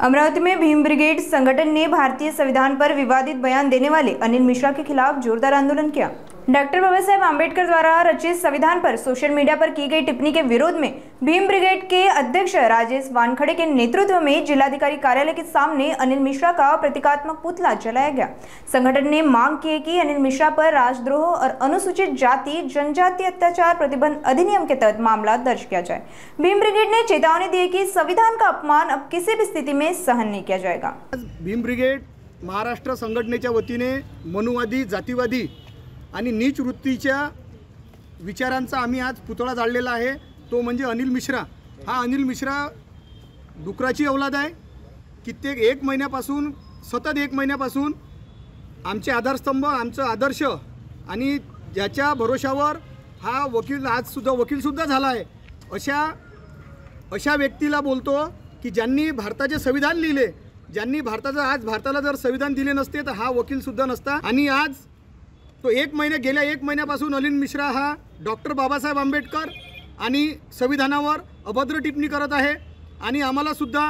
अमरावती में भीम ब्रिगेड संगठन ने भारतीय संविधान पर विवादित बयान देने वाले अनिल मिश्रा के खिलाफ जोरदार आंदोलन किया। डॉक्टर बाबा साहेब आम्बेडकर द्वारा रचित संविधान पर सोशल मीडिया पर की गई टिप्पणी के विरोध में भीम ब्रिगेड के अध्यक्ष राजेश वानखड़े के नेतृत्व में जिलाधिकारी कार्यालय के सामने अनिल मिश्रा का प्रतीकात्मक पुतला जलाया गया। संगठन ने मांग की है कि अनिल मिश्रा पर राजद्रोह और अनुसूचित जाति जनजाति अत्याचार प्रतिबंध अधिनियम के तहत मामला दर्ज किया जाए। भीम ब्रिगेड ने चेतावनी दी कि संविधान का अपमान अब किसी भी स्थिति में सहन नहीं किया जाएगा। भीम ब्रिगेड महाराष्ट्र संघटनेच्या वतीने मनुवादी जातीवादी आणि नीच वृत्तीच्या विचारांचा आम्ही आज पुतळा जाळलेला आहे। तो म्हणजे अनिल मिश्रा। हा अनिल मिश्रा डुकराची औलाद आहे। कित्येक एक महिन्यापासून सतत एक महिन्यापासून आमचे आधारस्तंभ आमचं आदर्श आणि ज्याच्या भरोशावर हा वकील आज सुद्धा वकील सुद्धा झाला आहे अशा व्यक्तीला बोलतो की ज्यांनी भारताचे संविधान लिहिले, ज्यांनी भारताला जर संविधान दिले नसते तर हा वकील सुद्धा नसता। आणि आज तो गेल्या एक महिन्यापासून अनिल मिश्रा हा डॉक्टर बाबासाहेब आंबेडकर आणि संविधानावर अभद्र टिप्पणी करत आहे आणि आम्हाला सुद्धा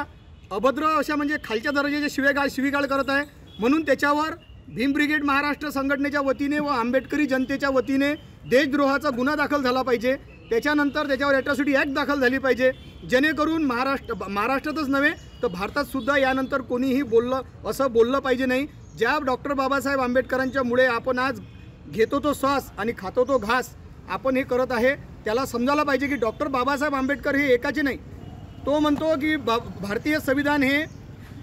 अभद्र अशा म्हणजे खालच्या दर्जाचे शिवीगाळ करत आहे। म्हणून त्याच्यावर भीम ब्रिगेड महाराष्ट्र संघटनेच्या वतीने व आंबेडकरी जनतेच्या वतीने देशद्रोहाचा गुन्हा दाखल झाला पाहिजे। त्याच्यानंतर त्याच्यावर ॲट्रॉसिटी ॲक्ट दाखल झाली पाहिजे, जेणेकरून महाराष्ट्रातच नव्हे तर भारतात सुद्धा यानंतर कोणीही बोललं पाहिजे नाही। ज्या डॉक्टर बाबासाहेब आंबेडकरांच्या मुळे आपण आज घेतो तो श्वास आणि खातो तो घास आपण हे करत आहे, त्याला समजायला पाहिजे की डॉक्टर बाबासाहेब आंबेडकर हे एकाचे नाही। तो म्हणतो की भारतीय संविधान हे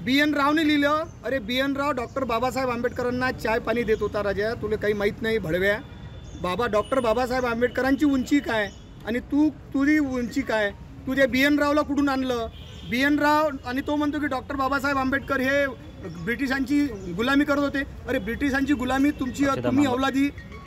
BN रावने लिहिलं। अरे BN राव डॉक्टर बाबासाहेब आंबेडकरांना चाय पाणी देत होता राजा, तुला काही माहीत नाही भडव्या। डॉक्टर बाबासाहेब आंबेडकरांची उंची काय आणि तुझी उंची काय? तू त्या BN रावला कुठून आणलं? BN राव आणि तो म्हणतो की डॉक्टर बाबासाहेब आंबेडकर हे ब्रिटिशांची गुलामी करत होते। अरे ब्रिटिशांची गुलामी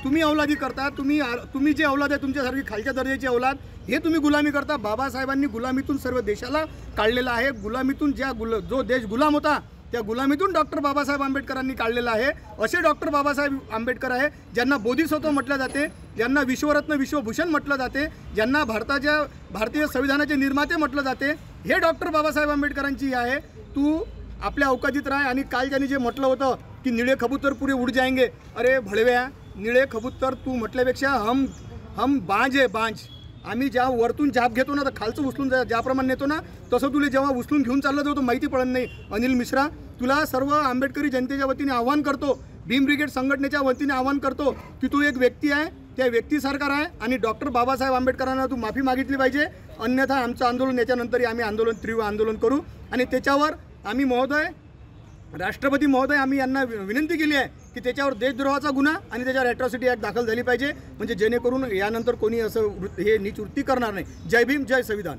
तुम्ही औलादी करता, तुम्ही जे औलाद आहे तुमच्यासारखी खालच्या दर्जाची औलाद हे तुम्ही गुलामी करता। बाबासाहेबांनी गुलामीतून सर्व देशाला काढलेला आहे। गुलामीतून जो देश गुलाम होता त्या गुलामीतून डॉक्टर बाबासाहेब आंबेडकरांनी काढलेला आहे। असे डॉक्टर बाबासाहेब आंबेडकर आहे ज्यांना बोधिसत्व म्हटलं जाते, ज्यांना विश्वरत्न विश्वभूषण म्हटलं जाते, ज्यांना भारतीय संविधानाचे निर्माते म्हटलं जाते। हे डॉक्टर बाबासाहेब आंबेडकरांची आहे। तू आपल्या अवकाशीत राह। आणि काल ज्यांनी जे म्हटलं होतं की निळे कबूतर पुरे उड जाएंगे, अरे भडव्या, निळे कबूतर तू म्हटल्यापेक्षा हम बांज आहे, बांज। आम्ही ज्या वरतून जाप घेतो ना तर खालचं उचलून ज्याप्रमाणे नेतो ना तसं तुला जेव्हा उचलून घेऊन चाललं जातो माहिती पडत नाही। अनिल मिश्रा, तुला सर्व आंबेडकरी जनतेच्या वतीने आव्हान करतो, भीम ब्रिगेड संघटनेच्या वतीने आव्हान करतो की तू एक व्यक्ती आहे, त्या व्यक्तीसारखा आहे आणि डॉक्टर बाबासाहेब आंबेडकरांना तू माफी मागितली पाहिजे। अन्यथा आमचं आंदोलन याच्यानंतरही आम्ही तीव्र आंदोलन करू। आणि त्याच्यावर आम्ही राष्ट्रपती महोदय आम्ही यांना विनंती केली आहे की त्याच्यावर देशद्रोहाचा गुन्हा आणि त्याच्यावर ॲट्रॉसिटी ॲक्ट दाखल झाली पाहिजे, म्हणजे जेणेकरून यानंतर कोणी असं हे नीच वृत्ती करणार नाही। जय भीम, जय संविधान।